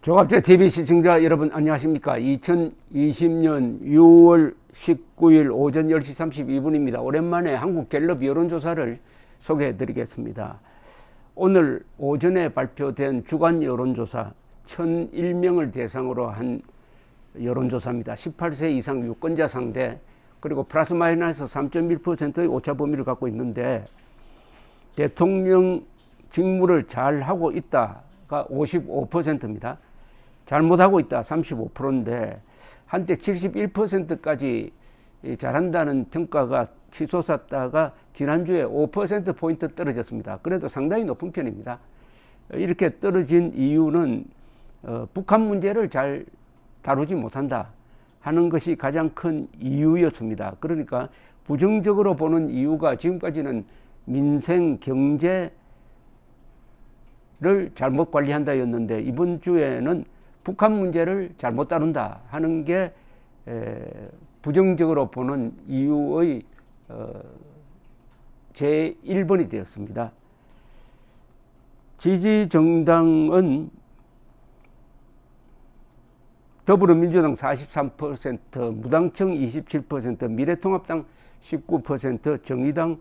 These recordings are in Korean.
조갑제 TV 시청자 여러분 안녕하십니까. 2020년 6월 19일 오전 10시 32분입니다. 오랜만에 한국갤럽 여론조사를 소개해 드리겠습니다. 오늘 오전에 발표된 주간 여론조사 1001명을 대상으로 한 여론조사입니다. 18세 이상 유권자 상대, 그리고 플러스 마이너스 3.1%의 오차 범위를 갖고 있는데, 대통령 직무를 잘 하고 있다가 55%입니다. 잘못하고 있다 35%인데, 한때 71%까지 잘한다는 평가가 치솟았다가 지난주에 5%포인트 떨어졌습니다. 그래도 상당히 높은 편입니다. 이렇게 떨어진 이유는 북한 문제를 잘 다루지 못한다 하는 것이 가장 큰 이유였습니다. 그러니까 부정적으로 보는 이유가 지금까지는 민생, 경제를 잘못 관리한다였는데, 이번 주에는 북한 문제를 잘못 다룬다 하는 게 부정적으로 보는 이유의 제1번이 되었습니다. 지지정당은 더불어민주당 43%, 무당청 27%, 미래통합당 19%, 정의당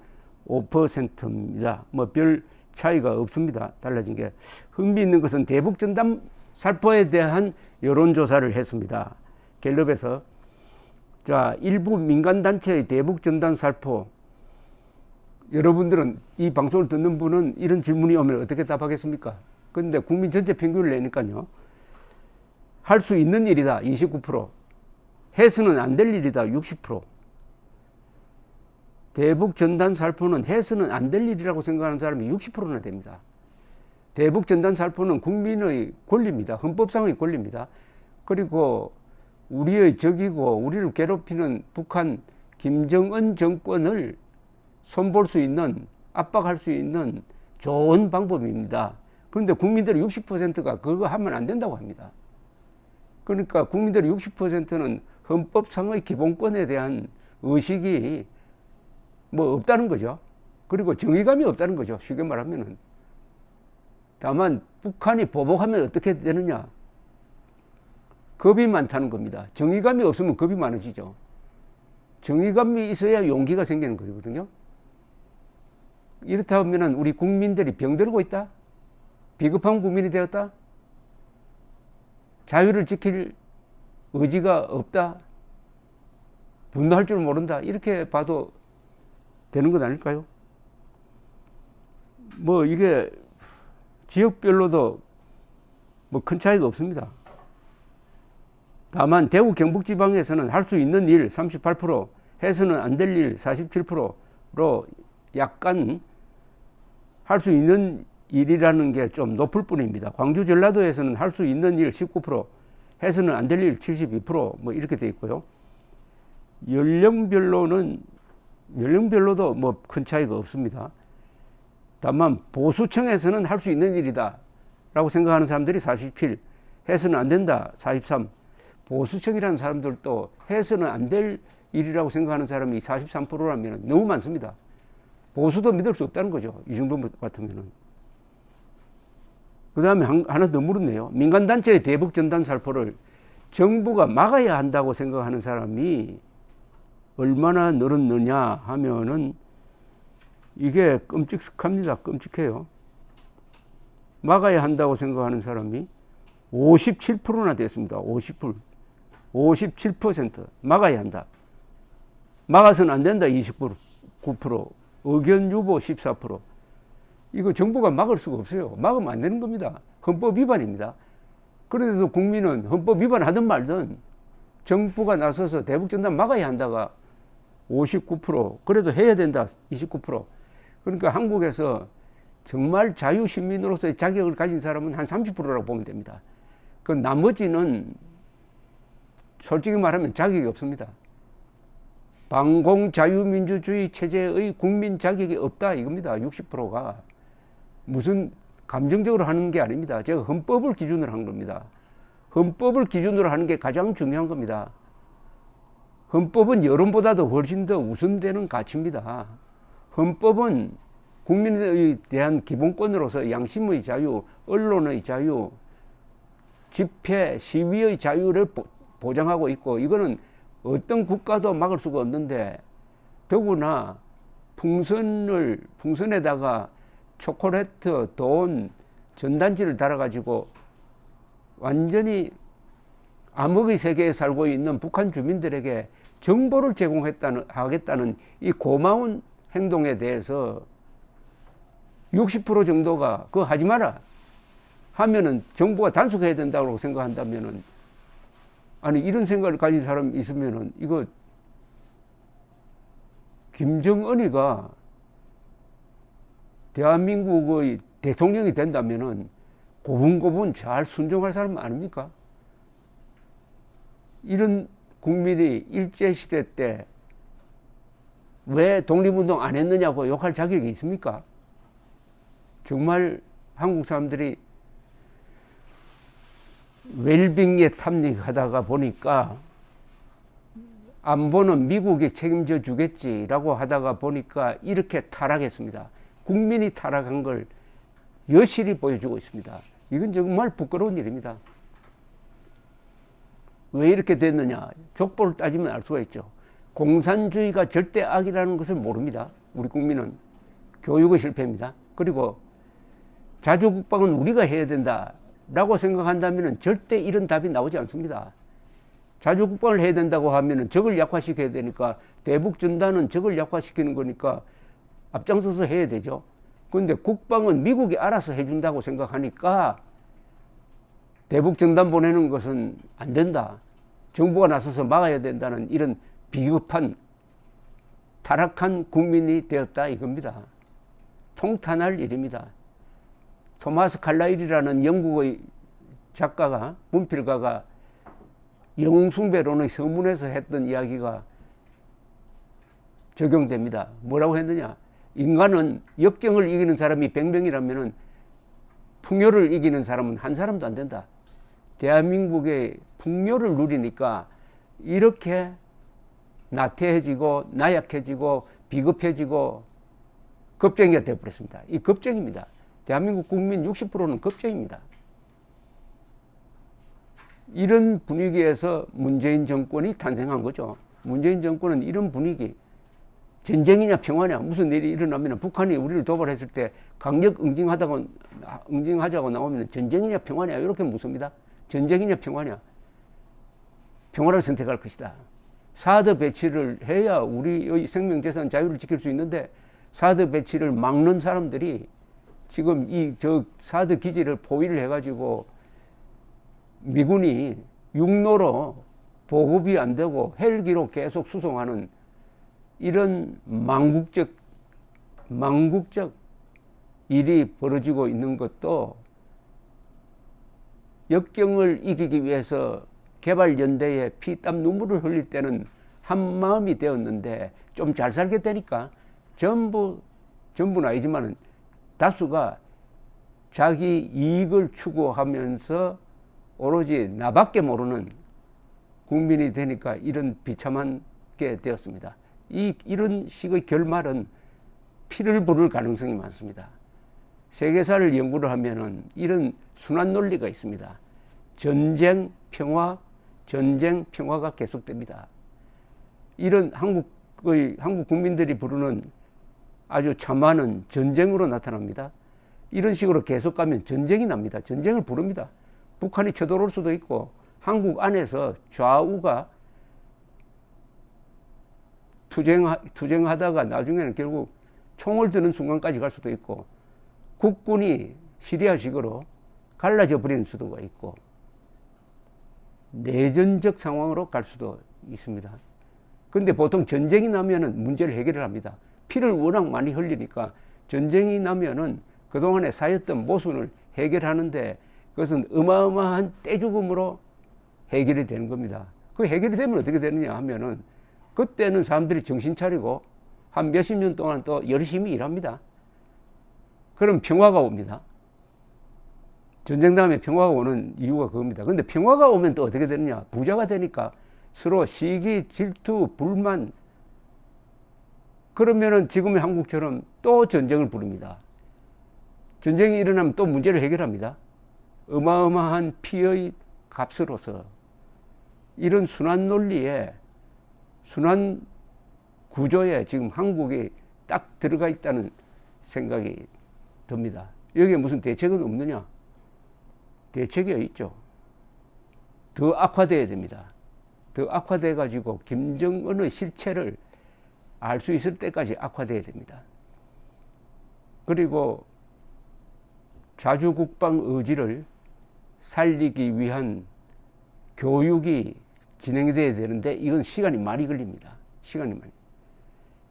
5%입니다. 뭐 별 차이가 없습니다. 달라진 게. 흥미있는 것은 대북전단 살포에 대한 여론조사를 했습니다. 갤럽에서. 자, 일부 민간단체의 대북전단 살포. 여러분들은, 이 방송을 듣는 분은 이런 질문이 오면 어떻게 답하겠습니까? 그런데 국민 전체 평균을 내니까요. 할 수 있는 일이다 29%, 해서는 안 될 일이다 60%. 대북 전단 살포는 해서는 안 될 일이라고 생각하는 사람이 60%나 됩니다. 대북 전단 살포는 국민의 권리입니다. 헌법상의 권리입니다. 그리고 우리의 적이고 우리를 괴롭히는 북한 김정은 정권을 손볼 수 있는, 압박할 수 있는 좋은 방법입니다. 그런데 국민들의 60%가 그거 하면 안 된다고 합니다. 그러니까 국민들의 60%는 헌법상의 기본권에 대한 의식이 뭐 없다는 거죠. 그리고 정의감이 없다는 거죠. 쉽게 말하면은. 다만 북한이 보복하면 어떻게 되느냐? 겁이 많다는 겁니다. 정의감이 없으면 겁이 많아지죠. 정의감이 있어야 용기가 생기는 거거든요. 이렇다 보면은 우리 국민들이 병들고 있다? 비겁한 국민이 되었다? 자유를 지킬 의지가 없다? 분노할 줄 모른다? 이렇게 봐도 되는 것 아닐까요? 뭐 이게 지역별로도 뭐 큰 차이가 없습니다. 다만 대구 경북지방에서는 할 수 있는 일 38%, 해서는 안 될 일 47%로 약간 할 수 있는 일이라는 게 좀 높을 뿐입니다. 광주 전라도에서는 할 수 있는 일 19%, 해서는 안 될 일 72%뭐 이렇게 돼 있고요. 연령별로도 뭐 큰 차이가 없습니다. 다만 보수층에서는 할 수 있는 일이다 라고 생각하는 사람들이 47, 해서는 안 된다 43, 보수층이라는 사람들도 해서는 안 될 일이라고 생각하는 사람이 43%라면 너무 많습니다. 보수도 믿을 수 없다는 거죠. 이 정도 같으면은. 그 다음에 하나 더 물었네요. 민간단체의 대북전단 살포를 정부가 막아야 한다고 생각하는 사람이 얼마나 늘었느냐 하면은 이게 끔찍합니다. 끔찍해요. 막아야 한다고 생각하는 사람이 57%나 됐습니다. 57%. 막아야 한다. 막아서는 안 된다 29%. 의견 유보 14%. 이거 정부가 막을 수가 없어요. 막으면 안 되는 겁니다. 헌법 위반입니다. 그래서 국민은 헌법 위반하든 말든 정부가 나서서 대북전단 막아야 한다가 59%, 그래도 해야 된다 29%. 그러니까 한국에서 정말 자유시민으로서의 자격을 가진 사람은 한 30%라고 보면 됩니다. 그 나머지는 솔직히 말하면 자격이 없습니다. 반공자유민주주의 체제의 국민 자격이 없다 이겁니다. 60%가. 무슨 감정적으로 하는 게 아닙니다. 제가 헌법을 기준으로 한 겁니다. 헌법을 기준으로 하는 게 가장 중요한 겁니다. 헌법은 여론보다도 훨씬 더 우선되는 가치입니다. 헌법은 국민에 대한 기본권으로서 양심의 자유, 언론의 자유, 집회, 시위의 자유를 보장하고 있고, 이거는 어떤 국가도 막을 수가 없는데, 더구나 풍선에다가 초콜릿, 돈, 전단지를 달아가지고 완전히 암흑의 세계에 살고 있는 북한 주민들에게 정보를 하겠다는 이 고마운 행동에 대해서 60% 정도가 그거 하지 마라 하면은 정부가 단속해야 된다고 생각한다면은, 아니 이런 생각을 가진 사람이 있으면은 이거 김정은이가 대한민국의 대통령이 된다면은 고분고분 잘 순종할 사람 아닙니까? 이런 국민이 일제시대 때 왜 독립운동 안 했느냐고 욕할 자격이 있습니까? 정말 한국 사람들이 웰빙에 탐닉하다가 보니까 안보는 미국이 책임져 주겠지라고 하다가 보니까 이렇게 타락했습니다. 국민이 타락한 걸 여실히 보여주고 있습니다. 이건 정말 부끄러운 일입니다. 왜 이렇게 됐느냐? 족보를 따지면 알 수가 있죠. 공산주의가 절대 악이라는 것을 모릅니다. 우리 국민은. 교육의 실패입니다. 그리고 자주국방은 우리가 해야 된다라고 생각한다면 절대 이런 답이 나오지 않습니다. 자주국방을 해야 된다고 하면 적을 약화시켜야 되니까, 대북전단은 적을 약화시키는 거니까 앞장서서 해야 되죠. 그런데 국방은 미국이 알아서 해준다고 생각하니까 대북전단 보내는 것은 안 된다, 정부가 나서서 막아야 된다는 이런 비겁한 타락한 국민이 되었다 이겁니다. 통탄할 일입니다. 토마스 칼라일이라는 영국의 작가가, 문필가가 영웅숭배론의 서문에서 했던 이야기가 적용됩니다. 뭐라고 했느냐? 인간은 역경을 이기는 사람이 100명이라면 풍요를 이기는 사람은 한 사람도 안 된다. 대한민국의 풍요를 누리니까 이렇게 나태해지고 나약해지고 비겁해지고 겁쟁이가 되어버렸습니다. 이 겁쟁입니다. 대한민국 국민 60%는 겁쟁입니다. 이런 분위기에서 문재인 정권이 탄생한 거죠. 문재인 정권은 이런 분위기, 전쟁이냐 평화냐, 무슨 일이 일어나면 북한이 우리를 도발했을 때 강력 응징하자고 나오면 전쟁이냐 평화냐 이렇게 묻습니다. 전쟁이냐 평화냐? 평화를 선택할 것이다. 사드 배치를 해야 우리의 생명재산 자유를 지킬 수 있는데, 사드 배치를 막는 사람들이 지금 사드 기지를 포위를 해가지고 미군이 육로로 보급이 안 되고 헬기로 계속 수송하는 이런 망국적 일이 벌어지고 있는 것도 역경을 이기기 위해서 개발연대에 피땀 눈물을 흘릴 때는 한 마음이 되었는데, 좀 잘 살게 되니까 전부는 아니지만은 다수가 자기 이익을 추구하면서 오로지 나밖에 모르는 국민이 되니까 이런 비참한 게 되었습니다. 이런 식의 결말은 피를 부를 가능성이 많습니다. 세계사를 연구를 하면은 이런 순환 논리가 있습니다. 전쟁, 평화가 계속됩니다. 이런 한국 국민들이 부르는 아주 참화는 전쟁으로 나타납니다. 이런 식으로 계속 가면 전쟁이 납니다. 전쟁을 부릅니다. 북한이 쳐들어올 수도 있고, 한국 안에서 좌우가 투쟁하다가 나중에는 결국 총을 드는 순간까지 갈 수도 있고, 국군이 시리아식으로 갈라져 버리는 수도가 있고, 내전적 상황으로 갈 수도 있습니다. 그런데 보통 전쟁이 나면은 문제를 해결을 합니다. 피를 워낙 많이 흘리니까 전쟁이 나면은 그동안에 쌓였던 모순을 해결하는데, 그것은 어마어마한 떼죽음으로 해결이 되는 겁니다. 그 해결이 되면 어떻게 되느냐 하면은, 그때는 사람들이 정신 차리고 한 몇십 년 동안 또 열심히 일합니다. 그럼 평화가 옵니다. 전쟁 다음에 평화가 오는 이유가 그겁니다. 근데 평화가 오면 또 어떻게 되느냐? 부자가 되니까 서로 시기, 질투, 불만, 그러면은 지금의 한국처럼 또 전쟁을 부릅니다. 전쟁이 일어나면 또 문제를 해결합니다. 어마어마한 피의 값으로서 이런 순환 논리에, 순환 구조에 지금 한국이 딱 들어가 있다는 생각이 듭니다. 여기에 무슨 대책은 없느냐? 대책이 있죠. 더 악화돼야 됩니다. 더 악화돼 가지고 김정은의 실체를 알 수 있을 때까지 악화돼야 됩니다. 그리고 자주국방 의지를 살리기 위한 교육이 진행돼야 되는데 이건 시간이 많이 걸립니다. 시간이 많이.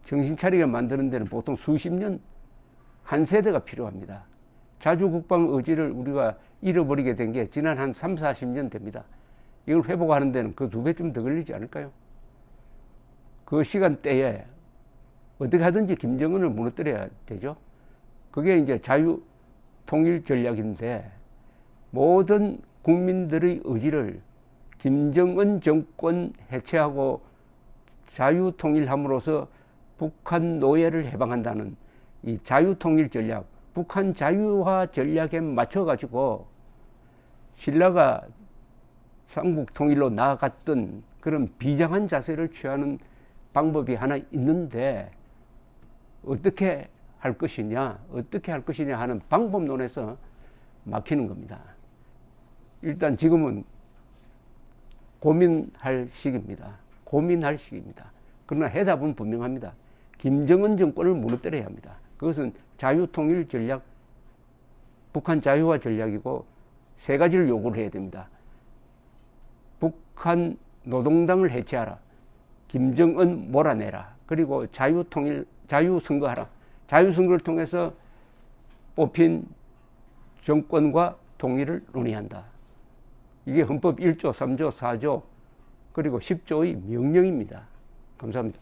정신 차리게 만드는 데는 보통 수십 년, 한 세대가 필요합니다. 자주국방 의지를 우리가 잃어버리게 된 게 지난 한 3, 40년 됩니다. 이걸 회복하는 데는 그 2배쯤 더 걸리지 않을까요? 그 시간대에 어떻게 하든지 김정은을 무너뜨려야 되죠. 그게 이제 자유통일 전략인데 모든 국민들의 의지를 김정은 정권 해체하고 자유통일함으로써 북한 노예를 해방한다는 이 자유통일 전략, 북한 자유화 전략에 맞춰가지고 신라가 삼국통일로 나아갔던 그런 비장한 자세를 취하는 방법이 하나 있는데 어떻게 할 것이냐 하는 방법론에서 막히는 겁니다. 일단 지금은 고민할 시기입니다. 그러나 해답은 분명합니다. 김정은 정권을 무너뜨려야 합니다. 그것은 자유통일 전략, 북한 자유화 전략이고 세 가지를 요구를 해야 됩니다. 북한 노동당을 해체하라. 김정은 몰아내라. 그리고 자유선거하라. 자유선거를 통해서 뽑힌 정권과 통일을 논의한다. 이게 헌법 1조, 3조, 4조, 그리고 10조의 명령입니다. 감사합니다.